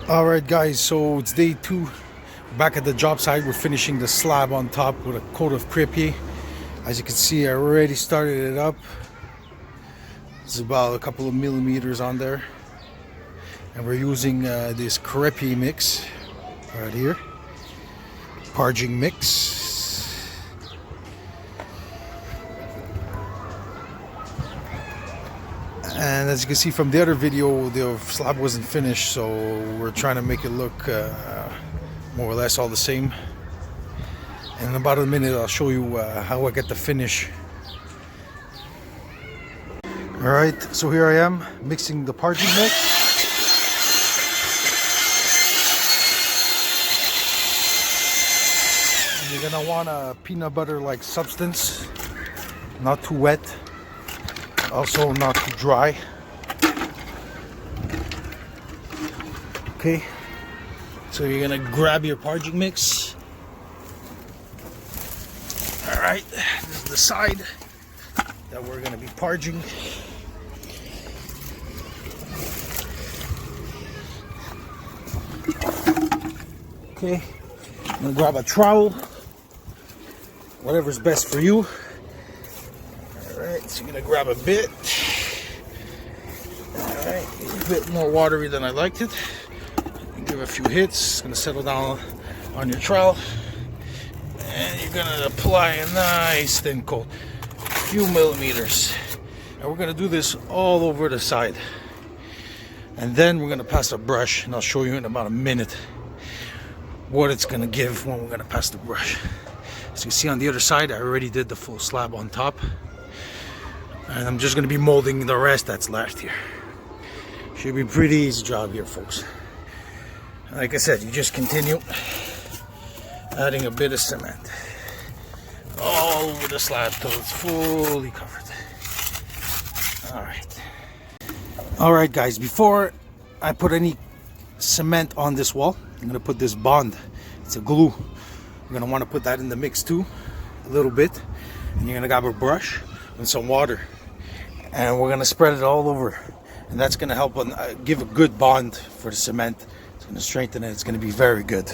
All right, guys, so it's day 2. Back at the job site. We're finishing the slab on top with a coat of Crepi. As you can see, I already started it up. It's about a couple of millimeters on there, and we're using this Crepi mix right here, Parging mix. And as you can see from the other video, the slab wasn't finished, so we're trying to make it look more or less all the same. And in about a minute I'll show you how I get the finish. Alright, so here I am mixing the Parging mix. And you're gonna want a peanut butter like substance, not too wet, also not too dry. Okay, so you're gonna grab your Parging mix. All right, this is the side that we're gonna be parging. Okay, I'm gonna grab a trowel, whatever's best for you. Alright, so you're gonna grab a bit. Alright, a bit more watery than I liked it. Give a few hits. It's gonna settle down on your trowel. And you're gonna apply a nice thin coat. A few millimeters. And we're gonna do this all over the side. And then we're gonna pass a brush, and I'll show you in about a minute what it's gonna give when we're gonna pass the brush. As you can see on the other side, I already did the full slab on top. And I'm just going to be molding the rest that's left here. Should be a pretty easy job here, folks. Like I said, you just continue adding a bit of cement all over the slab till it's fully covered. Alright guys, before I put any cement on this wall, I'm going to put this bond. It's a glue. I'm going to want to put that in the mix too, a little bit. And you're going to grab a brush and some water, and we're going to spread it all over, and that's going to help give a good bond for the cement. It's going to strengthen it. It's going to be very good.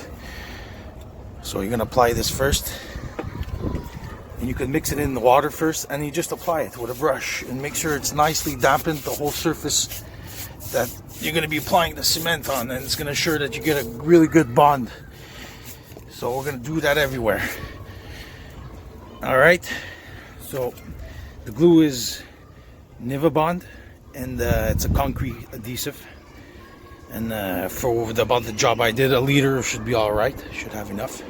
So you're going to apply this first, and you can mix it in the water first, and you just apply it with a brush and make sure it's nicely dampened, the whole surface that you're going to be applying the cement on, and it's going to ensure that you get a really good bond. So we're going to do that everywhere. Alright, so the glue is Niva Bond, and it's a concrete adhesive. And for about the job I did, a liter should be alright. Should have enough.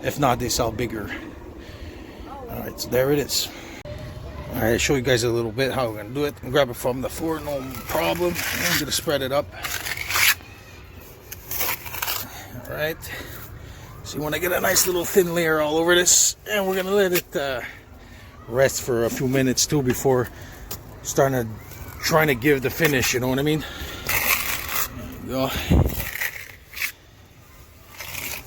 If not, they sell bigger. Alright, so there it is. Alright, I'll show you guys a little bit how we're going to do it. I'll grab it from the floor, no problem. I'm going to spread it up. Alright. So you want to get a nice little thin layer all over this. And we're going to let it rest for a few minutes too before trying to give the finish, you know what I mean? There you go.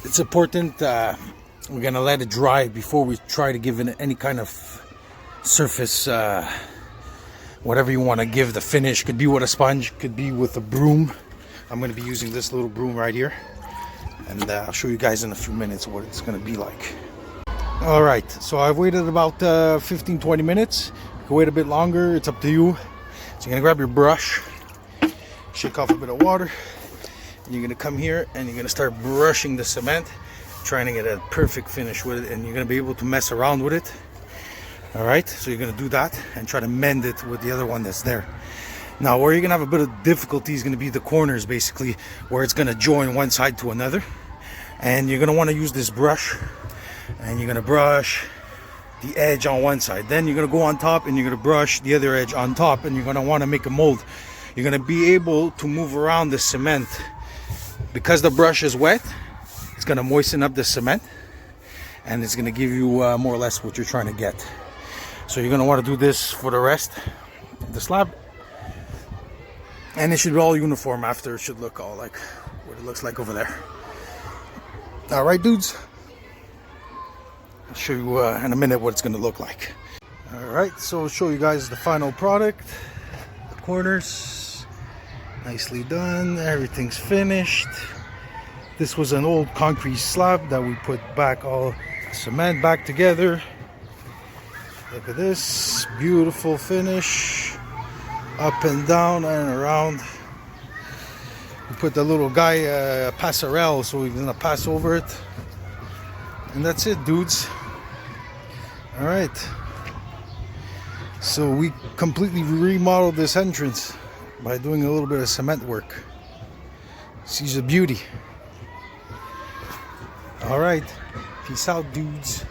It's important, we're gonna let it dry before we try to give it any kind of surface, whatever you want to give the finish. Could be with a sponge, could be with a broom. I'm gonna be using this little broom right here, and I'll show you guys in a few minutes what it's gonna be like. Alright, so I've waited about 15-20 minutes. You can wait a bit longer, it's up to you. So you're gonna grab your brush, shake off a bit of water, and you're gonna come here and you're gonna start brushing the cement, trying to get a perfect finish with it, and you're gonna be able to mess around with it. Alright, so you're gonna do that and try to mend it with the other one that's there. Now where you're gonna have a bit of difficulty is gonna be the corners, basically, where it's gonna join one side to another. And you're gonna wanna use this brush, and you're gonna brush the edge on one side, then you're gonna go on top and you're gonna brush the other edge on top, and you're gonna want to make a mold. You're gonna be able to move around the cement because the brush is wet. It's gonna moisten up the cement, and it's gonna give you more or less what you're trying to get. So you're gonna want to do this for the rest of the slab, and it should be all uniform after. It should look all like what it looks like over there. All right, dudes, I'll show you in a minute what it's going to look like. Alright, so I'll show you guys the final product, the corners, Nicely done. Everything's finished. This was an old concrete slab that we put back, all cement back together. Look at this. Beautiful finish. Up and down and around. We put the little guy passerelle, so we're gonna pass over it. And that's it, dudes. Alright. So we completely remodeled this entrance by doing a little bit of cement work. She's a beauty. Alright. Peace out, dudes.